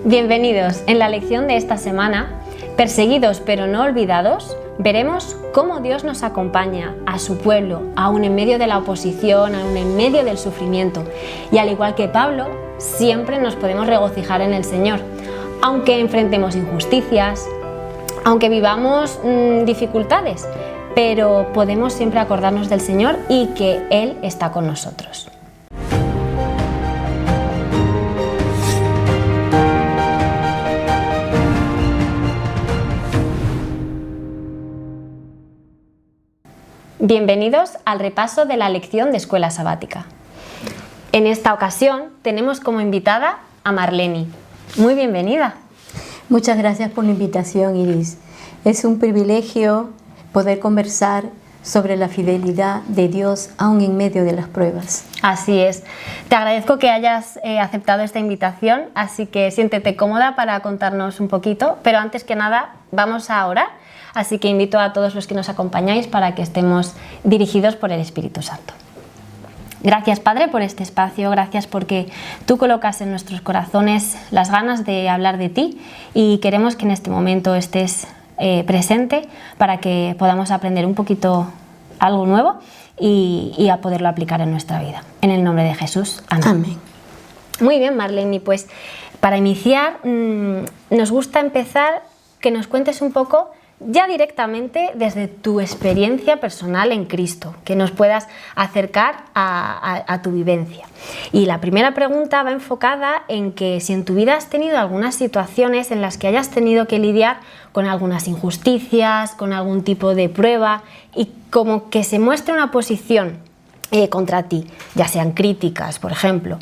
Bienvenidos. En la lección de esta semana, perseguidos pero no olvidados, veremos cómo Dios nos acompaña a su pueblo, aún en medio de la oposición, aún en medio del sufrimiento. Y al igual que Pablo, siempre nos podemos regocijar en el Señor, aunque enfrentemos injusticias, aunque vivamos dificultades, pero podemos siempre acordarnos del Señor y que Él está con nosotros. Bienvenidos al repaso de la lección de Escuela Sabática. En esta ocasión tenemos como invitada a Marleni. Muy bienvenida. Muchas gracias por la invitación, Iris. Es un privilegio poder conversar sobre la fidelidad de Dios aún en medio de las pruebas. Así es. Te agradezco que hayas aceptado esta invitación, así que siéntete cómoda para contarnos un poquito, pero antes que nada vamos a orar. Así que invito a todos los que nos acompañáis para que estemos dirigidos por el Espíritu Santo. Gracias, Padre, por este espacio, gracias porque tú colocas en nuestros corazones las ganas de hablar de ti y queremos que en este momento estés presente para que podamos aprender un poquito algo nuevo y a poderlo aplicar en nuestra vida. En el nombre de Jesús, amén. Amén. Muy bien, Marleni, pues para iniciar nos gusta empezar que nos cuentes un poco ya directamente desde tu experiencia personal en Cristo, que nos puedas acercar a tu vivencia. Y la primera pregunta va enfocada en que si en tu vida has tenido algunas situaciones en las que hayas tenido que lidiar con algunas injusticias, con algún tipo de prueba y como que se muestre una posición contra ti, ya sean críticas, por ejemplo.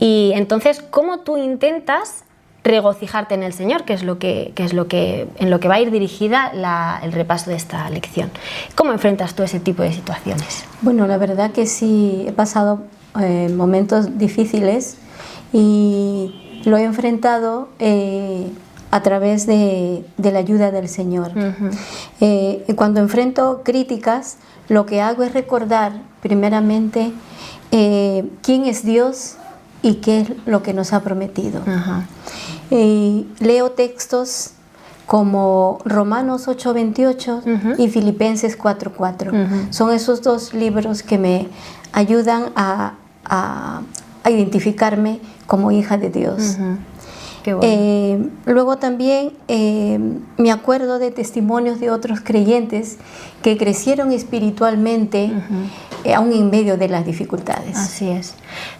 Y entonces, ¿cómo tú intentas regocijarte en el Señor, que es en lo que va a ir dirigida el repaso de esta lección? ¿Cómo enfrentas tú ese tipo de situaciones? Bueno, la verdad que sí, he pasado momentos difíciles y lo he enfrentado a través de la ayuda del Señor. Cuando enfrento críticas, lo que hago es recordar primeramente quién es Dios y qué es lo que nos ha prometido. Leo textos como Romanos 8:28 y Filipenses 4:4. Son esos dos libros que me ayudan a identificarme como hija de Dios. Qué bueno. Luego también me acuerdo de testimonios de otros creyentes que crecieron espiritualmente aún en medio de las dificultades. Así es.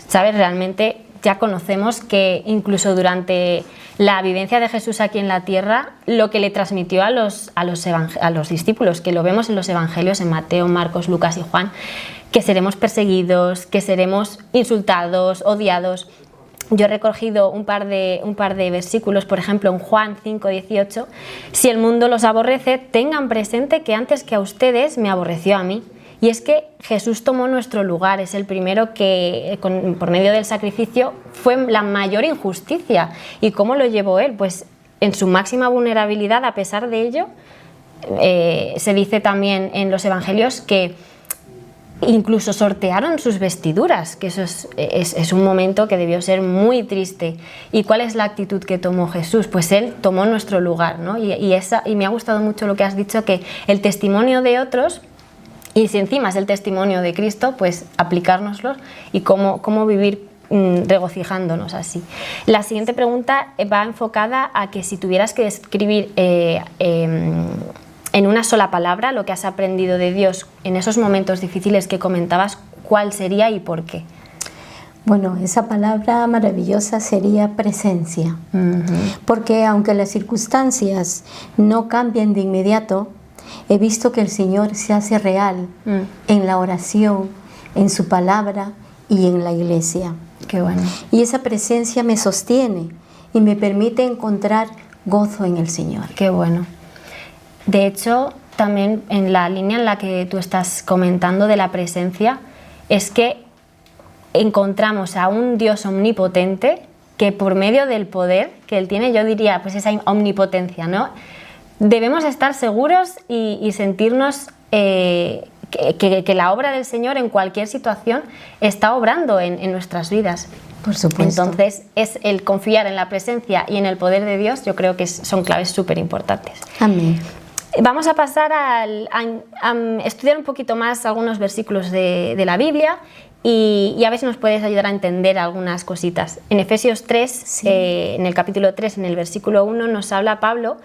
¿Sabes? Realmente ya conocemos que incluso durante la vivencia de Jesús aquí en la tierra, lo que le transmitió a los discípulos, que lo vemos en los evangelios, en Mateo, Marcos, Lucas y Juan, que seremos perseguidos, que seremos insultados, odiados. Yo he recogido un par de versículos, por ejemplo en Juan 5:18, si el mundo los aborrece, tengan presente que antes que a ustedes me aborreció a mí. Y es que Jesús tomó nuestro lugar, es el primero que por medio del sacrificio fue la mayor injusticia. ¿Y cómo lo llevó Él? Pues en su máxima vulnerabilidad, a pesar de ello, se dice también en los evangelios que incluso sortearon sus vestiduras, que eso es un momento que debió ser muy triste. ¿Y cuál es la actitud que tomó Jesús? Pues Él tomó nuestro lugar, ¿no? Y me ha gustado mucho lo que has dicho, que el testimonio de otros, y si encima es el testimonio de Cristo, pues aplicárnoslo y cómo vivir regocijándonos así. La siguiente pregunta va enfocada a que si tuvieras que describir en una sola palabra lo que has aprendido de Dios en esos momentos difíciles que comentabas, ¿cuál sería y por qué? Bueno, esa palabra maravillosa sería presencia, porque aunque las circunstancias no cambien de inmediato, he visto que el Señor se hace real en la oración, en su palabra y en la iglesia. Qué bueno. Y esa presencia me sostiene y me permite encontrar gozo en el Señor. Qué bueno. De hecho, también en la línea en la que tú estás comentando de la presencia, es que encontramos a un Dios omnipotente que por medio del poder que Él tiene, yo diría, pues esa omnipotencia, ¿no? Debemos estar seguros y sentirnos que la obra del Señor en cualquier situación está obrando en nuestras vidas. Por supuesto. Entonces, es el confiar en la presencia y en el poder de Dios, yo creo que son claves súper importantes. Amén. Vamos a pasar a estudiar un poquito más algunos versículos de la Biblia y a ver si nos puedes ayudar a entender algunas cositas. En Efesios 3, Sí. En el capítulo 3, en el versículo 1, nos habla Pablo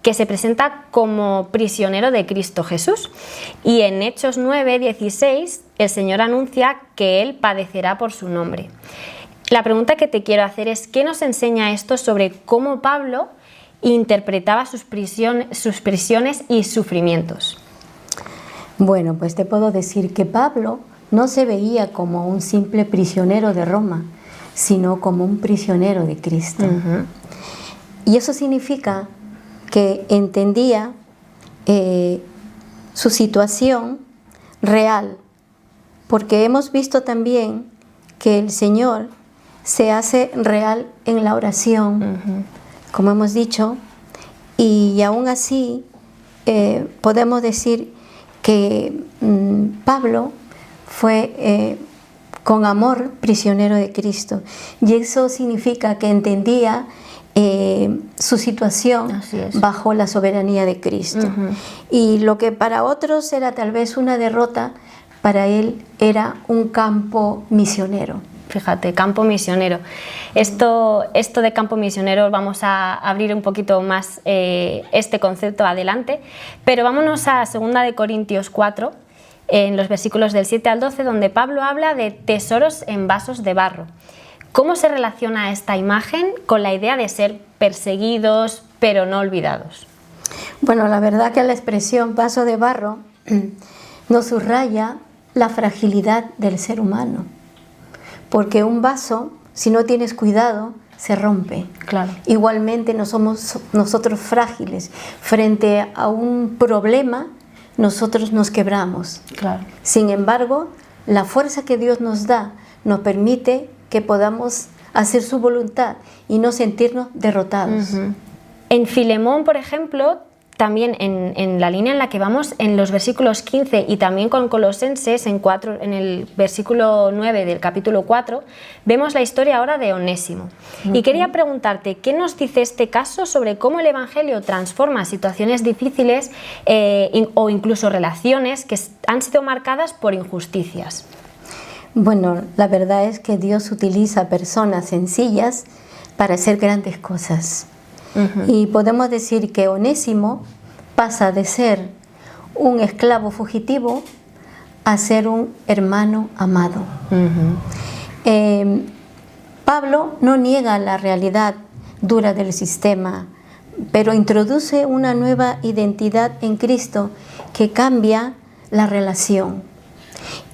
que se presenta como prisionero de Cristo Jesús. Y en Hechos 9, 16, el Señor anuncia que Él padecerá por su nombre. La pregunta que te quiero hacer es, ¿qué nos enseña esto sobre cómo Pablo interpretaba sus prisiones y sufrimientos? Bueno, pues te puedo decir que Pablo no se veía como un simple prisionero de Roma, sino como un prisionero de Cristo. Y eso significa que entendía su situación real, porque hemos visto también que el Señor se hace real en la oración, como hemos dicho, y aún así podemos decir que Pablo fue con amor prisionero de Cristo, y eso significa que entendía su situación bajo la soberanía de Cristo. Y lo que para otros era tal vez una derrota, para él era un campo misionero. Fíjate, campo misionero. Esto de campo misionero vamos a abrir un poquito más este concepto adelante, pero vámonos a 2 de Corintios 4, en los versículos del 7 al 12, donde Pablo habla de tesoros en vasos de barro. ¿Cómo se relaciona esta imagen con la idea de ser perseguidos pero no olvidados? Bueno, la verdad que la expresión vaso de barro nos subraya la fragilidad del ser humano, porque un vaso, si no tienes cuidado, se rompe. Claro. Igualmente no somos nosotros frágiles. Frente a un problema, nosotros nos quebramos. Claro. Sin embargo, la fuerza que Dios nos da nos permite que podamos hacer su voluntad y no sentirnos derrotados. En Filemón, por ejemplo, también en la línea en la que vamos, en los versículos 15 y también con Colosenses, en el versículo 9 del capítulo 4, vemos la historia ahora de Onésimo. Y quería preguntarte, ¿qué nos dice este caso sobre cómo el Evangelio transforma situaciones difíciles o incluso relaciones que han sido marcadas por injusticias? Bueno, la verdad es que Dios utiliza personas sencillas para hacer grandes cosas. Y podemos decir que Onésimo pasa de ser un esclavo fugitivo a ser un hermano amado. Pablo no niega la realidad dura del sistema, pero introduce una nueva identidad en Cristo que cambia la relación.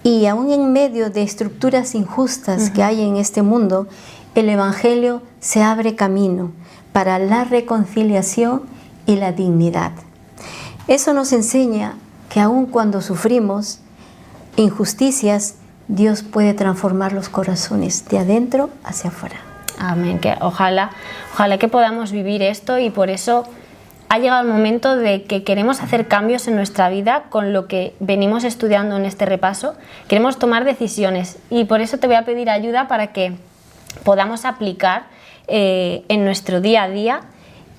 Y aún en medio de estructuras injustas que hay en este mundo, el Evangelio se abre camino para la reconciliación y la dignidad. Eso nos enseña que aun cuando sufrimos injusticias, Dios puede transformar los corazones de adentro hacia afuera. Amén, que ojalá que podamos vivir esto, y por eso ha llegado el momento de que queremos hacer cambios en nuestra vida con lo que venimos estudiando en este repaso. Queremos tomar decisiones y por eso te voy a pedir ayuda para que podamos aplicar en nuestro día a día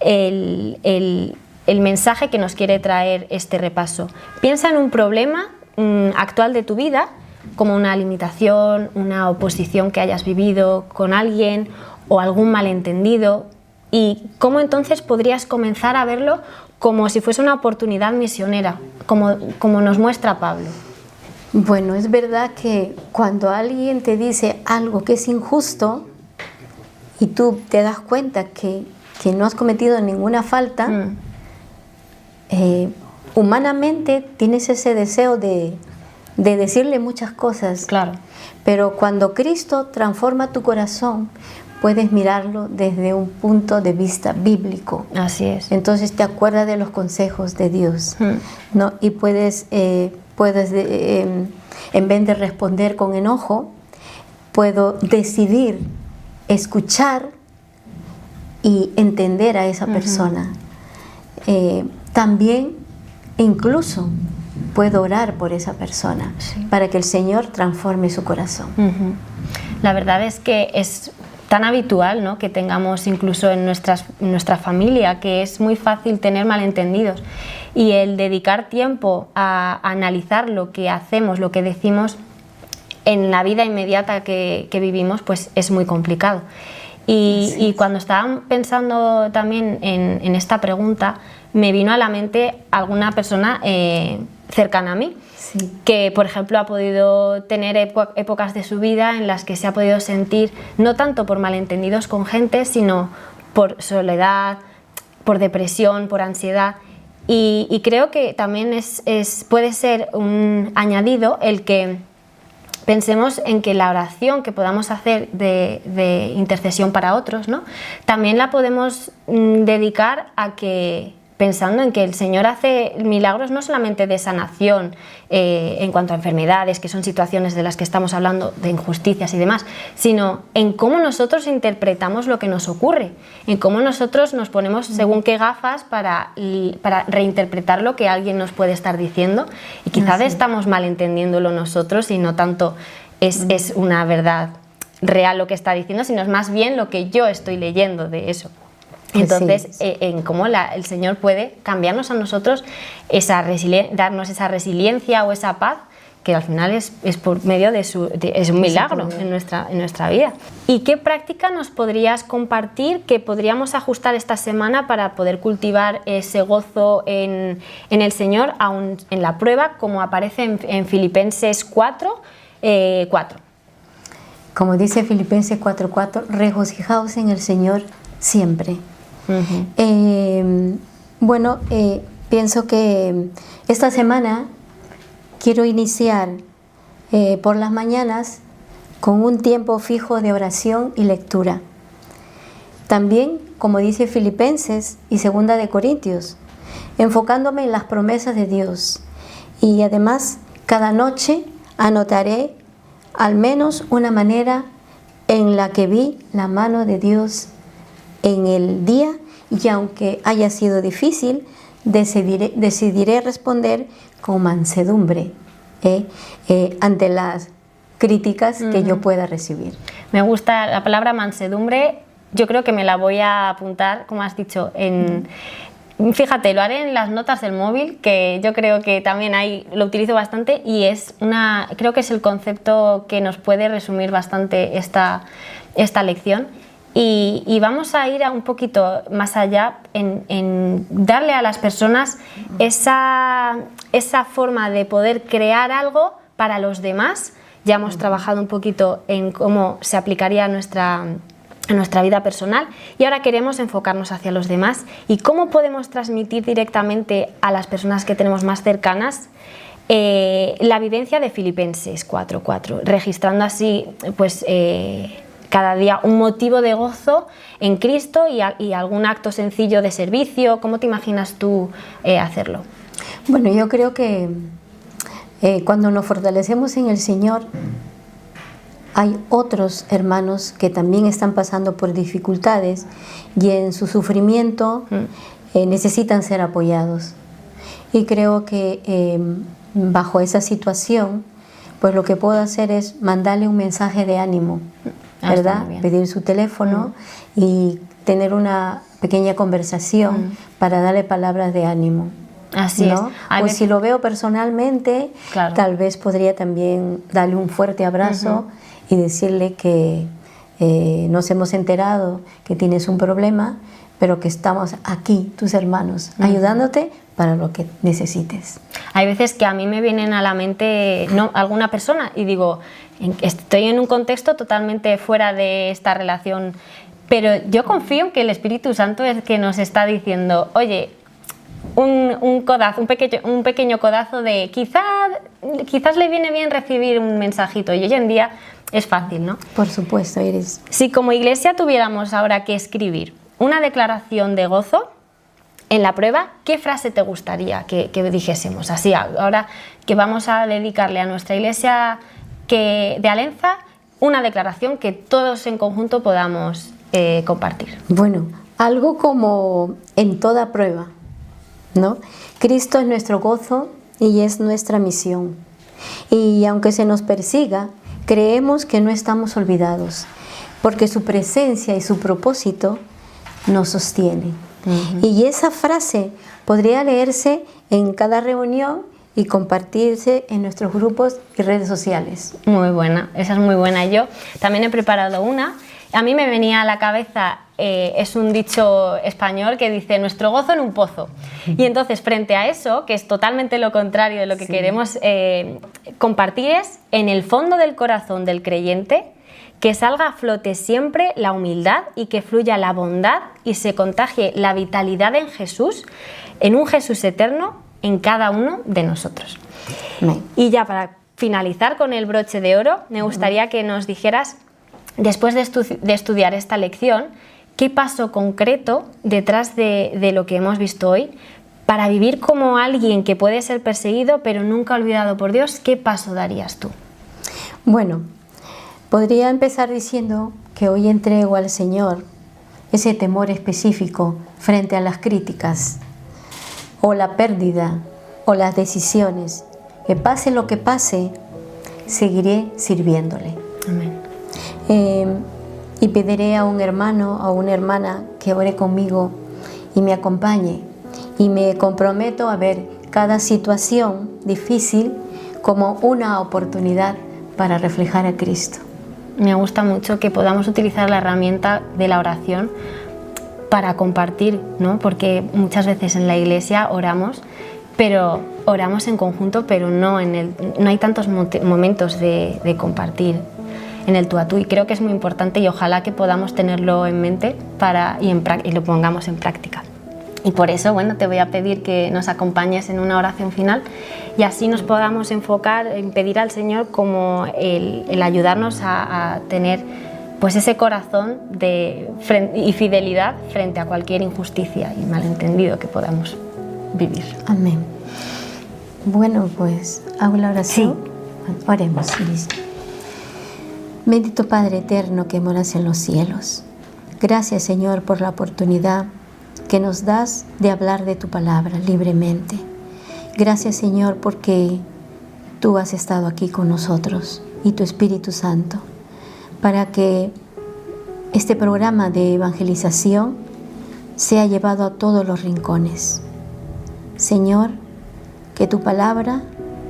el mensaje que nos quiere traer este repaso. Piensa en un problema actual de tu vida, como una limitación, una oposición que hayas vivido con alguien o algún malentendido, y cómo entonces podrías comenzar a verlo como si fuese una oportunidad misionera, como nos muestra Pablo. Bueno, es verdad que cuando alguien te dice algo que es injusto y tú te das cuenta que no has cometido ninguna falta, humanamente tienes ese deseo de decirle muchas cosas. Claro. Pero cuando Cristo transforma tu corazón, puedes mirarlo desde un punto de vista bíblico. Así es. Entonces te acuerdas de los consejos de Dios, ¿no? Y puedes en vez de responder con enojo, puedo decidir escuchar y entender a esa persona. También, incluso, puedo orar por esa persona para que el Señor transforme su corazón. La verdad es que es tan habitual, ¿no?, que tengamos incluso en nuestra familia, que es muy fácil tener malentendidos, y el dedicar tiempo a analizar lo que hacemos, lo que decimos en la vida inmediata que vivimos, pues es muy complicado. Y cuando estaba pensando también en esta pregunta, me vino a la mente alguna persona cercana a mí, sí, que por ejemplo ha podido tener épocas de su vida en las que se ha podido sentir no tanto por malentendidos con gente, sino por soledad, por depresión, por ansiedad, y creo que también puede ser un añadido el que pensemos en que la oración que podamos hacer de intercesión para otros, ¿no?, también la podemos dedicar a que, pensando en que el Señor hace milagros no solamente de sanación en cuanto a enfermedades, que son situaciones de las que estamos hablando, de injusticias y demás, sino en cómo nosotros interpretamos lo que nos ocurre, en cómo nosotros nos ponemos según qué gafas para reinterpretar lo que alguien nos puede estar diciendo, y quizás estamos malentendiéndolo nosotros y no tanto es una verdad real lo que está diciendo, sino es más bien lo que yo estoy leyendo de eso. Entonces, en cómo el Señor puede cambiarnos a nosotros, darnos esa resiliencia o esa paz, que al final es por medio es un milagro en nuestra vida. ¿Y qué práctica nos podrías compartir que podríamos ajustar esta semana para poder cultivar ese gozo en el Señor, aún en la prueba, como aparece en Filipenses 4:4? Como dice Filipenses 4:4, regocijaos en el Señor siempre. Pienso que esta semana quiero iniciar por las mañanas con un tiempo fijo de oración y lectura. También, como dice Filipenses y 2 de Corintios, enfocándome en las promesas de Dios. Y además, cada noche anotaré al menos una manera en la que vi la mano de Dios en el día, y aunque haya sido difícil, decidiré responder con mansedumbre ante las críticas que yo pueda recibir. Me gusta la palabra mansedumbre, yo creo que me la voy a apuntar, como has dicho, fíjate, lo haré en las notas del móvil, que yo creo que también ahí lo utilizo bastante, y creo que es el concepto que nos puede resumir bastante esta lección. Y vamos a ir un poquito más allá en darle a las personas esa forma de poder crear algo para los demás. Ya hemos trabajado un poquito en cómo se aplicaría a nuestra vida personal, y ahora queremos enfocarnos hacia los demás y cómo podemos transmitir directamente a las personas que tenemos más cercanas la vivencia de Filipenses 4:4, registrando así pues cada día un motivo de gozo en Cristo y algún acto sencillo de servicio. ¿Cómo te imaginas tú hacerlo? Bueno, yo creo que cuando nos fortalecemos en el Señor, hay otros hermanos que también están pasando por dificultades y en su sufrimiento necesitan ser apoyados. Y creo que bajo esa situación, pues lo que puedo hacer es mandarle un mensaje de ánimo, ¿verdad? Pedir su teléfono y tener una pequeña conversación para darle palabras de ánimo. Así ¿no? es. Pues si lo veo personalmente, claro, tal vez podría también darle un fuerte abrazo y decirle que nos hemos enterado que tienes un problema, pero que estamos aquí, tus hermanos, ayudándote para lo que necesites. Hay veces que a mí me vienen a la mente alguna persona y digo, estoy en un contexto totalmente fuera de esta relación, pero yo confío en que el Espíritu Santo es el que nos está diciendo, oye, un codazo, un pequeño codazo de quizás le viene bien recibir un mensajito, y hoy en día es fácil, ¿no? Por supuesto, Iris. Si como iglesia tuviéramos ahora que escribir una declaración de gozo en la prueba, ¿qué frase te gustaría que dijésemos? Así, ahora que vamos a dedicarle a nuestra iglesia de Alenza una declaración que todos en conjunto podamos compartir. Bueno, algo como en toda prueba, ¿no? Cristo es nuestro gozo y es nuestra misión. Y aunque se nos persiga, creemos que no estamos olvidados, porque su presencia y su propósito nos sostienen. Y esa frase podría leerse en cada reunión y compartirse en nuestros grupos y redes sociales. Muy buena, esa es muy buena. Yo también he preparado una. A mí me venía a la cabeza, es un dicho español que dice nuestro gozo en un pozo. Y entonces frente a eso, que es totalmente lo contrario de lo que queremos compartir, es en el fondo del corazón del creyente que salga a flote siempre la humildad y que fluya la bondad y se contagie la vitalidad en Jesús, en un Jesús eterno en cada uno de nosotros. Amén. Y ya para finalizar con el broche de oro, me gustaría que nos dijeras, después de estudiar esta lección, qué paso concreto detrás de lo que hemos visto hoy para vivir como alguien que puede ser perseguido pero nunca olvidado por Dios. ¿Qué paso darías tú? Bueno, podría empezar diciendo que hoy entrego al Señor ese temor específico frente a las críticas o la pérdida o las decisiones. Que pase lo que pase, seguiré sirviéndole. Amén. Y pediré a un hermano o a una hermana que ore conmigo y me acompañe. Y me comprometo a ver cada situación difícil como una oportunidad para reflejar a Cristo. Me gusta mucho que podamos utilizar la herramienta de la oración para compartir, ¿no? Porque muchas veces en la iglesia oramos en conjunto, pero no hay tantos momentos de compartir en el tú a tú, y creo que es muy importante y ojalá que podamos tenerlo en mente y lo pongamos en práctica. Y por eso, bueno, te voy a pedir que nos acompañes en una oración final y así nos podamos enfocar en pedir al Señor como el ayudarnos a tener pues ese corazón y fidelidad frente a cualquier injusticia y malentendido que podamos vivir. Amén. Bueno, pues hago la oración. Sí. Oremos, Iris. Bendito Padre eterno que moras en los cielos. Gracias, Señor, por la oportunidad que nos das de hablar de tu palabra libremente. Gracias, Señor, porque tú has estado aquí con nosotros y tu Espíritu Santo para que este programa de evangelización sea llevado a todos los rincones. Señor, que tu palabra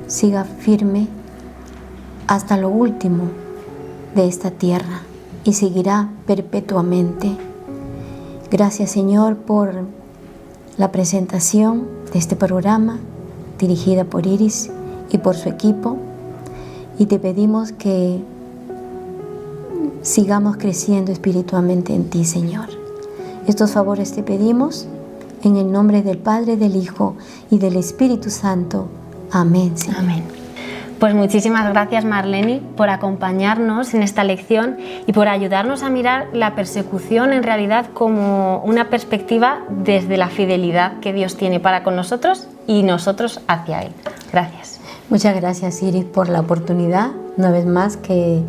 siga firme hasta lo último de esta tierra y seguirá perpetuamente. Gracias, Señor, por la presentación de este programa dirigida por Iris y por su equipo, y te pedimos que sigamos creciendo espiritualmente en ti, Señor. Estos favores te pedimos en el nombre del Padre, del Hijo y del Espíritu Santo. Amén, Señor. Amén. Pues muchísimas gracias, Marleni, por acompañarnos en esta lección y por ayudarnos a mirar la persecución en realidad como una perspectiva desde la fidelidad que Dios tiene para con nosotros y nosotros hacia Él. Gracias. Muchas gracias, Iris, por la oportunidad, una vez más, que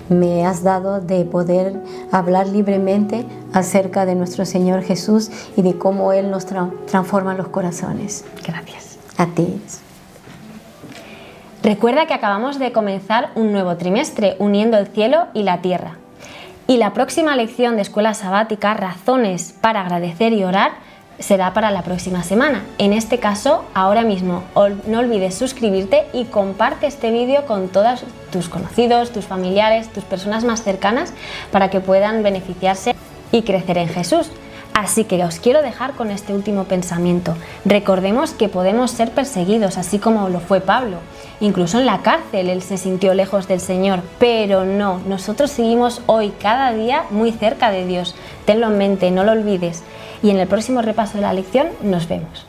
me has dado de poder hablar libremente acerca de nuestro Señor Jesús y de cómo Él nos transforma los corazones. Gracias. A ti. Recuerda que acabamos de comenzar un nuevo trimestre uniendo el cielo y la tierra. Y la próxima lección de Escuela Sabática, Razones para agradecer y orar, será para la próxima semana. En este caso, ahora mismo, no olvides suscribirte y comparte este vídeo con todos tus conocidos, tus familiares, tus personas más cercanas para que puedan beneficiarse y crecer en Jesús. Así que os quiero dejar con este último pensamiento. Recordemos que podemos ser perseguidos, así como lo fue Pablo. Incluso en la cárcel él se sintió lejos del Señor, pero no, nosotros seguimos hoy cada día muy cerca de Dios. Tenlo en mente, no lo olvides. Y en el próximo repaso de la lección nos vemos.